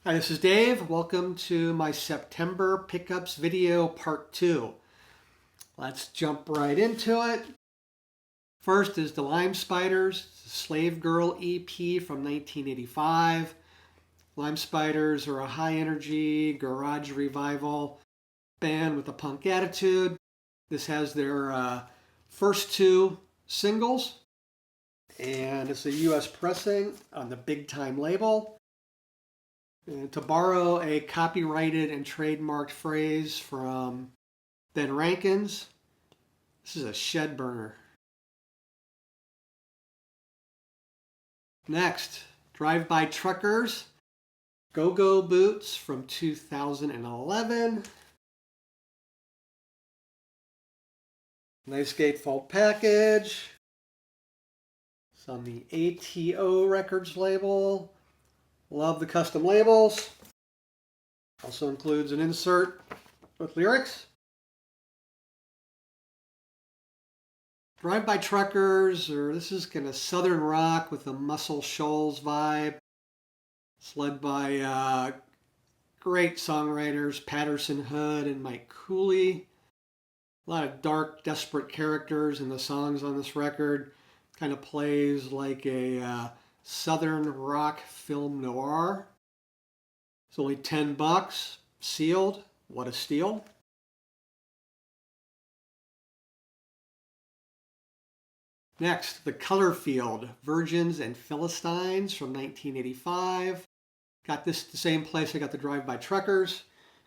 Hi, this is Dave. Welcome to my September pickups video part 2. Let's jump right into it. First is the Lime Spiders, Slave Girl EP from 1985. Lime Spiders are a high energy garage revival band with a punk attitude. This has their first two singles, and it's a US pressing on the Big Time label. And to borrow a copyrighted and trademarked phrase from Ben Rankins, this is a shed burner. Next, Drive-By Truckers, Go-Go Boots from 2011. Nice gatefold package. It's on the ATO Records label. Love the custom labels. Also includes an insert with lyrics. Drive-By Truckers, this is kind of southern rock with a Muscle Shoals vibe. It's led by great songwriters Patterson Hood and Mike Cooley. A lot of dark, desperate characters in the songs on this record. Kind of plays like a southern rock film noir. It's only $10, sealed. What a steal. Next, The Color Field, Virgins and Philistines from 1985. Got this the same place I got the Drive-By Truckers.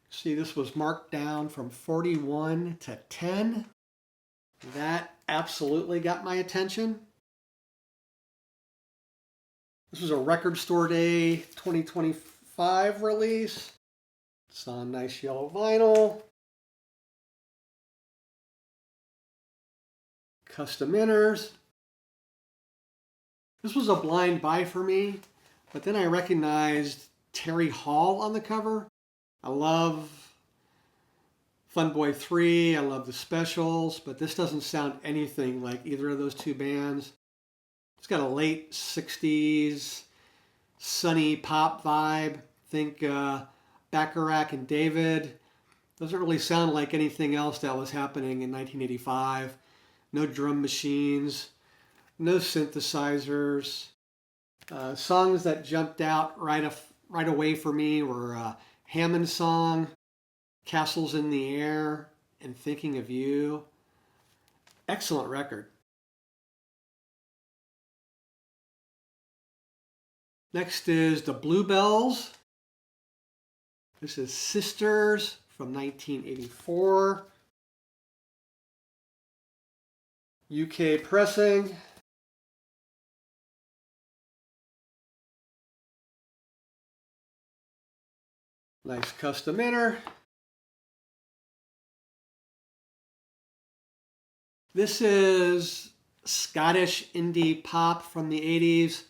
See, this was marked down from 41 to 10. That absolutely got my attention. This was a Record Store Day 2025 release. It's on nice yellow vinyl. Custom inners. This was a blind buy for me, but then I recognized Terry Hall on the cover. I love Fun Boy 3, I love the Specials, but this doesn't sound anything like either of those two bands. It's got a late 60s sunny pop vibe. Think Bacharach and David. Doesn't really sound like anything else that was happening in 1985. No drum machines, no synthesizers. Songs that jumped out right away for me were Hammond Song, Castles in the Air, and Thinking of You. Excellent record. Next is the Bluebells. This is Sisters from 1984. UK pressing. Nice custom inner. This is Scottish indie pop from the 80s.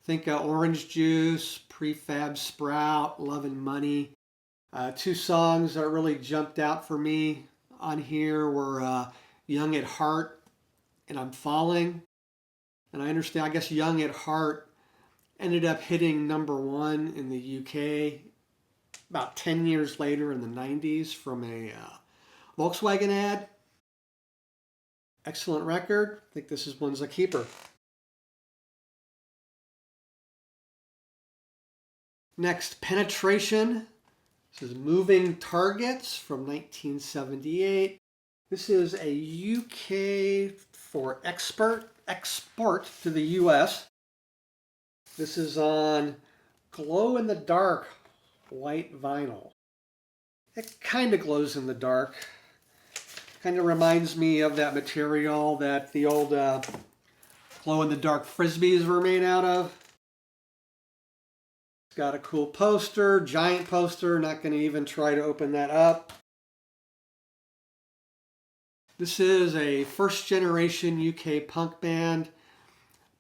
Think Orange Juice, Prefab Sprout, Love and Money. Two songs that really jumped out for me on here were Young at Heart and I'm Falling. And I understand, I guess Young at Heart ended up hitting #1 in the UK about 10 years later in the 90s from a Volkswagen ad. Excellent record. I think this one's a keeper. Next, Penetration. This is Moving Targets from 1978. This is a UK for export to the US. This is on glow-in-the-dark white vinyl. It kind of glows in the dark. Kind of reminds me of that material that the old glow-in-the-dark Frisbees were made out of. It's got a cool poster, giant poster. Not going to even try to open that up. This is a first-generation UK punk band,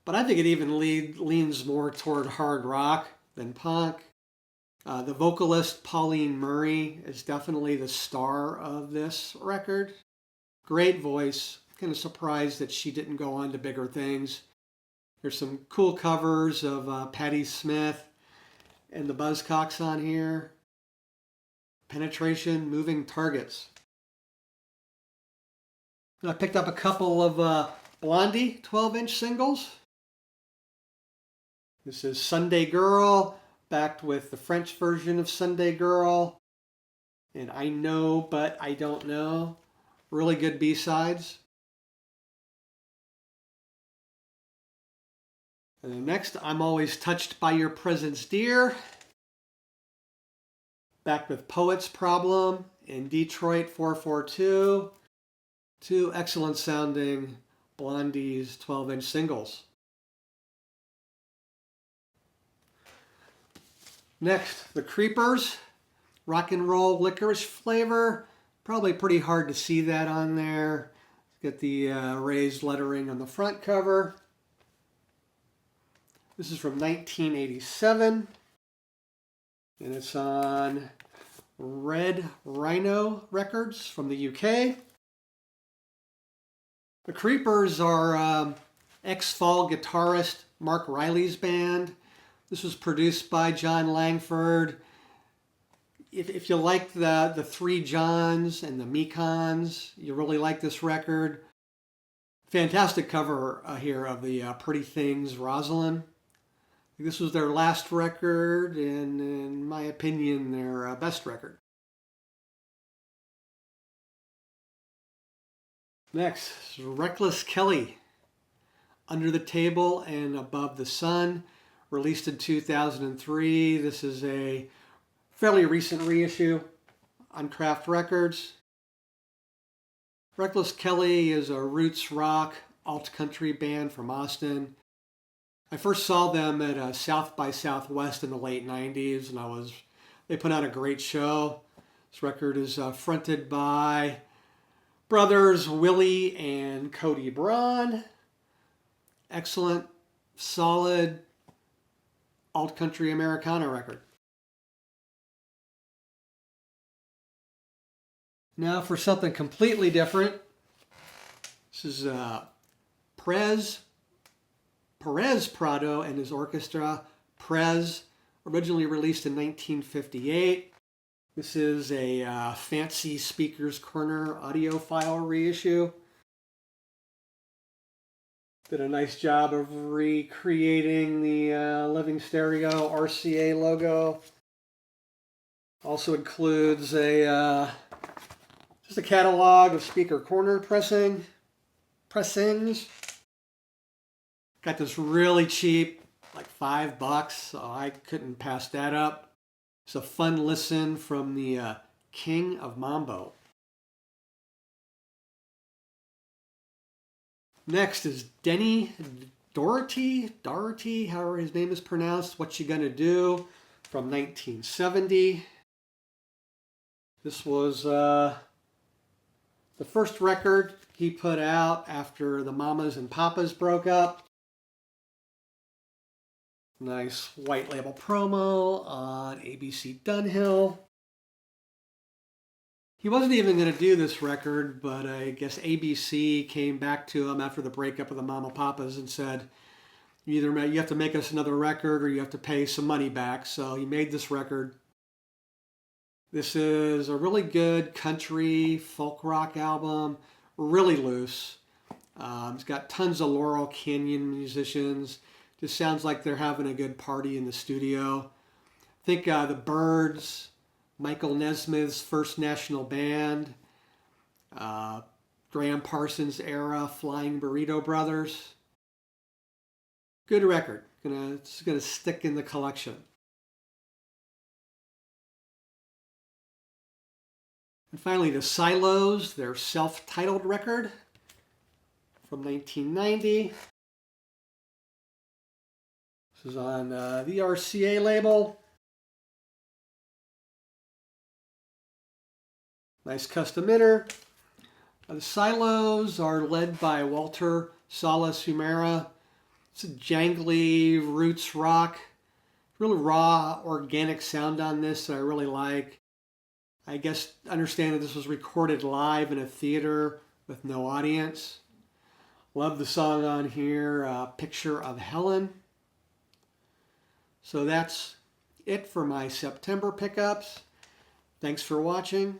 but I think it even leans more toward hard rock than punk. The vocalist Pauline Murray is definitely the star of this record. Great voice. Kind of surprised that she didn't go on to bigger things. There's some cool covers of Patti Smith and the Buzzcocks on here. Penetration, Moving Targets. And I picked up a couple of Blondie 12-inch singles. This is Sunday Girl, backed with the French version of Sunday Girl. And I Know, But I Don't Know. Really good B-sides. And then next, I'm Always Touched by Your Presence, Dear. Back with Poet's Problem and Detroit 442. Two excellent sounding Blondie's 12-inch singles. Next, the Creepers. Rock and Roll Licorice Flavor. Probably pretty hard to see that on there. Get the raised lettering on the front cover. This is from 1987. And it's on Red Rhino Records from the UK. The Creepers are ex-Fall guitarist Mark Riley's band. This was produced by John Langford. If you like the Three Johns and the Mekons, you really like this record. Fantastic cover here of the Pretty Things Rosalind. This was their last record, and in my opinion, their best record. Next, Reckless Kelly, Under the Table and Above the Sun, released in 2003. This is a fairly recent reissue on Craft Records. Reckless Kelly is a roots rock alt-country band from Austin. I first saw them at South by Southwest in the late 90s, and they put on a great show. This record is fronted by brothers Willie and Cody Braun. Excellent, solid alt-country Americana record. Now for something completely different. This is Perez Prado and his orchestra. Prez, originally released in 1958. This is a Fancy Speakers Corner audiophile reissue. Did a nice job of recreating the Living Stereo RCA logo. Also includes just a catalog of speaker corner pressings. Got this really cheap, like $5, so I couldn't pass that up. It's a fun listen from the King of Mambo. Next is Denny Doherty, however his name is pronounced, What You Gonna Do, from 1970. This was the first record he put out after the Mamas and Papas broke up. Nice white label promo on ABC Dunhill. He wasn't even going to do this record, but I guess ABC came back to him after the breakup of the Mama Papas and said, you have to make us another record or you have to pay some money back. So he made this record. This is a really good country folk rock album, really loose. It's got tons of Laurel Canyon musicians. Just sounds like they're having a good party in the studio. I think the Byrds, Michael Nesmith's First National Band, Graham Parsons era Flying Burrito Brothers. Good record. It's gonna stick in the collection. And finally, the Silos, their self-titled record from 1990. This is on the RCA label. Nice custom inner. The Silos are led by Walter Salas Humera. It's a jangly roots rock. Really raw, organic sound on this that I really like. I guess understand that this was recorded live in a theater with no audience. Love the song on here, Picture of Helen. So that's it for my September pickups. Thanks for watching.